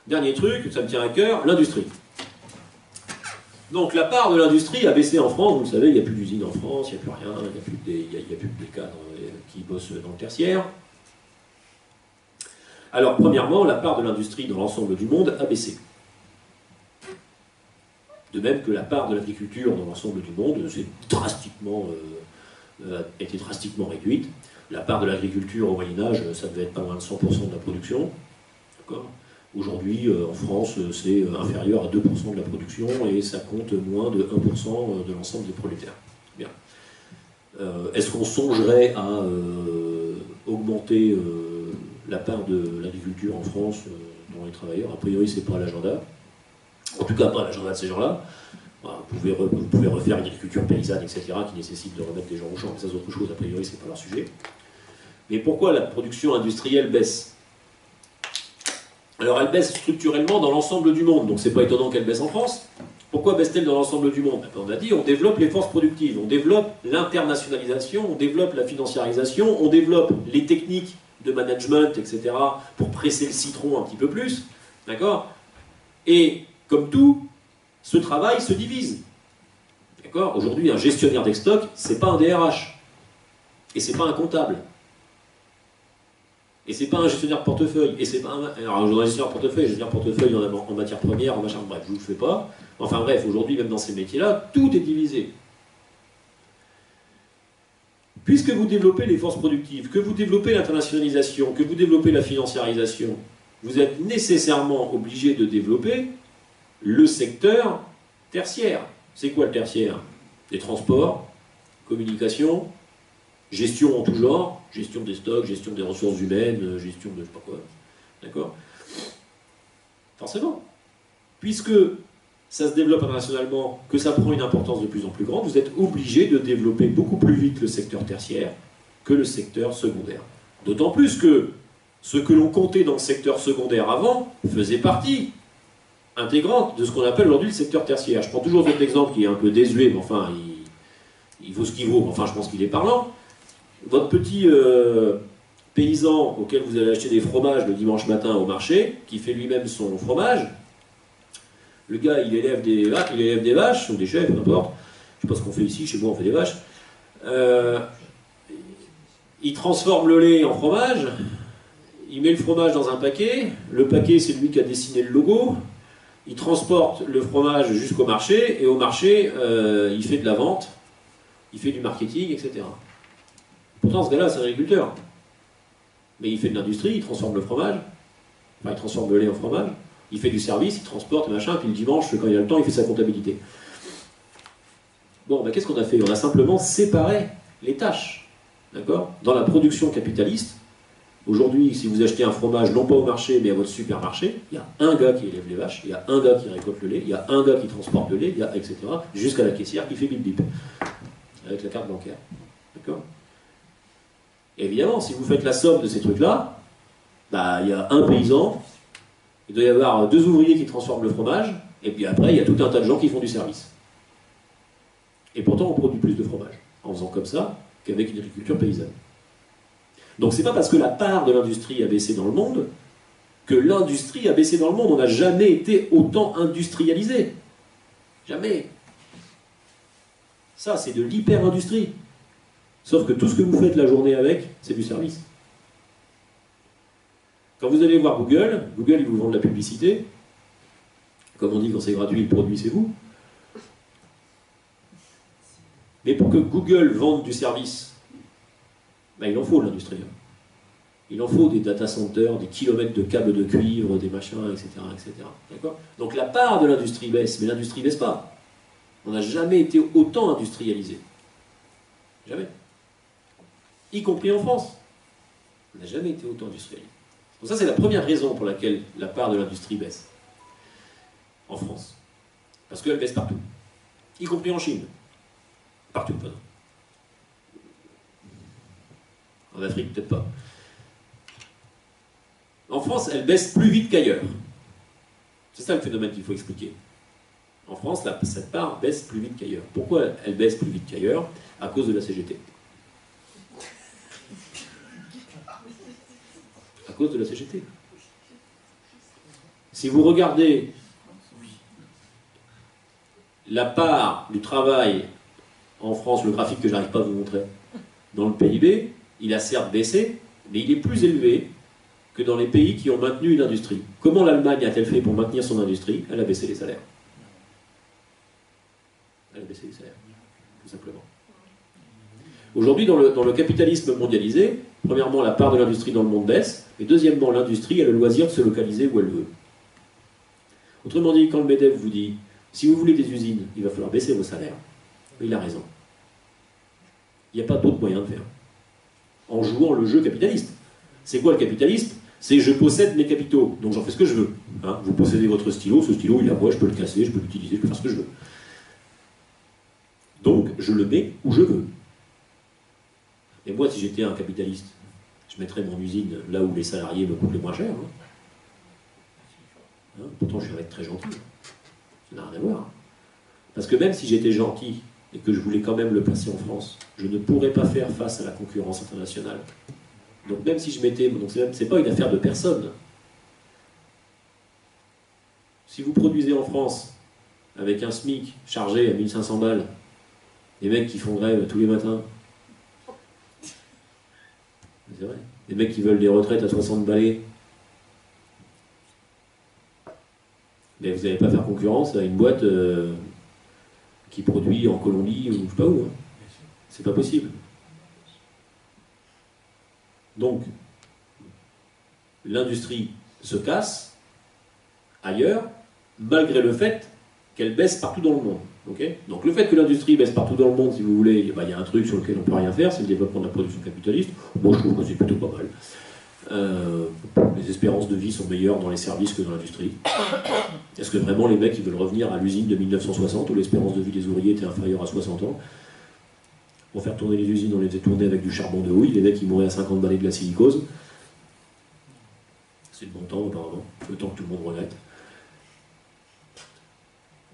Dernier truc, ça me tient à cœur, l'industrie. Donc la part de l'industrie a baissé en France, vous le savez, il n'y a plus d'usines en France, il n'y a plus rien, il n'y a plus des cadres qui bossent dans le tertiaire. Alors premièrement, la part de l'industrie dans l'ensemble du monde a baissé. De même que la part de l'agriculture dans l'ensemble du monde a été drastiquement réduite. La part de l'agriculture au Moyen-Âge, ça devait être pas loin de 100% de la production. Aujourd'hui, en France, c'est inférieur à 2% de la production et ça compte moins de 1% de l'ensemble des prolétaires. Bien. Est-ce qu'on songerait à augmenter la part de l'agriculture en France dans les travailleurs? A priori, c'est pas l'agenda. En tout cas, pas l'agenda de ces gens-là. Vous pouvez refaire une agriculture paysanne, etc., qui nécessite de remettre des gens au champ, mais ça c'est autre chose, a priori, c'est pas leur sujet. Mais pourquoi la production industrielle baisse? Alors elle baisse structurellement dans l'ensemble du monde, donc c'est pas étonnant qu'elle baisse en France. Pourquoi baisse-t-elle dans l'ensemble du monde? On a dit, on développe les forces productives, on développe l'internationalisation, on développe la financiarisation, on développe les techniques de management, etc., pour presser le citron un petit peu plus, d'accord? Et comme tout, ce travail se divise. D'accord? Aujourd'hui, un gestionnaire des stocks, c'est pas un DRH. Et c'est pas un comptable. Et c'est pas un gestionnaire de portefeuille. Et c'est pas un... Alors, un gestionnaire de portefeuille en matière première, en machin, bref, je vous le fais pas. Enfin bref, aujourd'hui, même dans ces métiers-là, tout est divisé. Puisque vous développez les forces productives, que vous développez l'internationalisation, que vous développez la financiarisation, vous êtes nécessairement obligé de développer le secteur tertiaire. C'est quoi le tertiaire? Les transports, communication, gestion en tout genre, gestion des stocks, gestion des ressources humaines, gestion de je sais pas quoi. D'accord? Forcément. Puisque ça se développe internationalement, que ça prend une importance de plus en plus grande, vous êtes obligé de développer beaucoup plus vite le secteur tertiaire que le secteur secondaire. D'autant plus que ce que l'on comptait dans le secteur secondaire avant faisait partie intégrante de ce qu'on appelle aujourd'hui le secteur tertiaire. Je prends toujours cet exemple qui est un peu désuet, mais enfin, il vaut ce qu'il vaut, enfin je pense qu'il est parlant. Votre petit paysan auquel vous allez acheter des fromages le dimanche matin au marché, qui fait lui-même son fromage, le gars il élève des vaches, ou des chèvres, peu importe, je sais pas ce qu'on fait ici, chez moi on fait des vaches, il transforme le lait en fromage, il met le fromage dans un paquet, le paquet c'est lui qui a dessiné le logo, il transporte le fromage jusqu'au marché, et au marché, il fait de la vente, il fait du marketing, etc. Pourtant, ce gars-là, c'est un agriculteur. Mais il fait de l'industrie, il transforme le fromage, enfin, il transforme le lait en fromage, il fait du service, il transporte, machin, puis le dimanche, quand il a le temps, il fait sa comptabilité. Bon, ben, qu'est-ce qu'on a fait? On a simplement séparé les tâches, d'accord? Dans la production capitaliste, aujourd'hui, si vous achetez un fromage, non pas au marché, mais à votre supermarché, il y a un gars qui élève les vaches, il y a un gars qui récolte le lait, il y a un gars qui transporte le lait, il y a etc. Jusqu'à la caissière qui fait bip bip, avec la carte bancaire. D'accord? Évidemment, si vous faites la somme de ces trucs-là, bah, il y a un paysan, il doit y avoir 2 ouvriers qui transforment le fromage, et puis après, il y a tout un tas de gens qui font du service. Et pourtant, on produit plus de fromage, en faisant comme ça, qu'avec une agriculture paysanne. Donc c'est pas parce que la part de l'industrie a baissé dans le monde que l'industrie a baissé dans le monde. On n'a jamais été autant industrialisé. Jamais. Ça, c'est de l'hyper-industrie. Sauf que tout ce que vous faites la journée avec, c'est du service. Quand vous allez voir Google, ils vous vendent de la publicité. Comme on dit, quand c'est gratuit, le produit, c'est vous. Mais pour que Google vende du service, ben, il en faut l'industrie. Il en faut des data centers, des kilomètres de câbles de cuivre, des machins, etc. etc. D'accord? Donc la part de l'industrie baisse, mais l'industrie ne baisse pas. On n'a jamais été autant industrialisé. Jamais. Y compris en France. On n'a jamais été autant industrialisé. Donc ça, c'est la première raison pour laquelle la part de l'industrie baisse. En France. Parce qu'elle baisse partout. Y compris en Chine. Partout, pardon. En Afrique, peut-être pas. En France, elle baisse plus vite qu'ailleurs. C'est ça le phénomène qu'il faut expliquer. En France, cette part baisse plus vite qu'ailleurs. Pourquoi elle baisse plus vite qu'ailleurs? À cause de la CGT. À cause de la CGT. Si vous regardez la part du travail en France, le graphique que j'arrive pas à vous montrer, dans le PIB, il a certes baissé, mais il est plus élevé que dans les pays qui ont maintenu une industrie. Comment l'Allemagne a-t-elle fait pour maintenir son industrie? Elle a baissé les salaires. Elle a baissé les salaires, tout simplement. Aujourd'hui, dans le capitalisme mondialisé, premièrement, la part de l'industrie dans le monde baisse, et deuxièmement, l'industrie a le loisir de se localiser où elle veut. Autrement dit, quand le MEDEF vous dit, si vous voulez des usines, il va falloir baisser vos salaires, il a raison. Il n'y a pas d'autre moyen de faire. En jouant le jeu capitaliste. C'est quoi le capitalisme? C'est je possède mes capitaux, donc j'en fais ce que je veux. Hein, vous possédez votre stylo, ce stylo il est à moi, je peux le casser, je peux l'utiliser, je peux faire ce que je veux. Donc je le mets où je veux. Et moi, si j'étais un capitaliste, je mettrais mon usine là où les salariés me coûtent le moins cher. Hein. Hein, pourtant, je vais être très gentil. Ça n'a rien à voir. Parce que même si j'étais gentil et que je voulais quand même le placer en France, je ne pourrais pas faire face à la concurrence internationale. Donc même si je mettais... Donc c'est pas une affaire de personne. Si vous produisez en France avec un SMIC chargé à 1500 balles, les mecs qui font grève tous les matins, c'est vrai, les mecs qui veulent des retraites à 60 balais, mais vous n'allez pas faire concurrence à une boîte qui produit en Colombie ou je sais pas où. Hein. C'est pas possible. Donc, l'industrie se casse ailleurs, malgré le fait qu'elle baisse partout dans le monde. Okay, donc le fait que l'industrie baisse partout dans le monde, si vous voulez, il y a un truc sur lequel on ne peut rien faire, c'est le développement de la production capitaliste. Moi je trouve que c'est plutôt pas mal. Les espérances de vie sont meilleures dans les services que dans l'industrie. Est-ce que vraiment les mecs ils veulent revenir à l'usine de 1960 où l'espérance de vie des ouvriers était inférieure à 60 ans? Pour faire tourner les usines, on les faisait tourner avec du charbon de houille, les mecs ils mouraient à 50 balais de la silicose. C'est le bon temps apparemment, le temps que tout le monde regrette.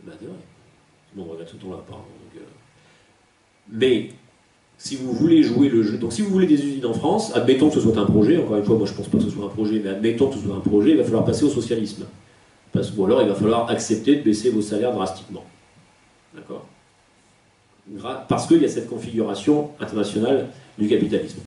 Ben, c'est vrai. Tout le monde regrette ce temps-là, apparemment. Donc, mais, si vous voulez jouer le jeu... Donc si vous voulez des usines en France, admettons que ce soit un projet, encore une fois, moi je ne pense pas que ce soit un projet, mais admettons que ce soit un projet, il va falloir passer au socialisme. Ou alors il va falloir accepter de baisser vos salaires drastiquement. D'accord? Parce qu'il y a cette configuration internationale du capitalisme.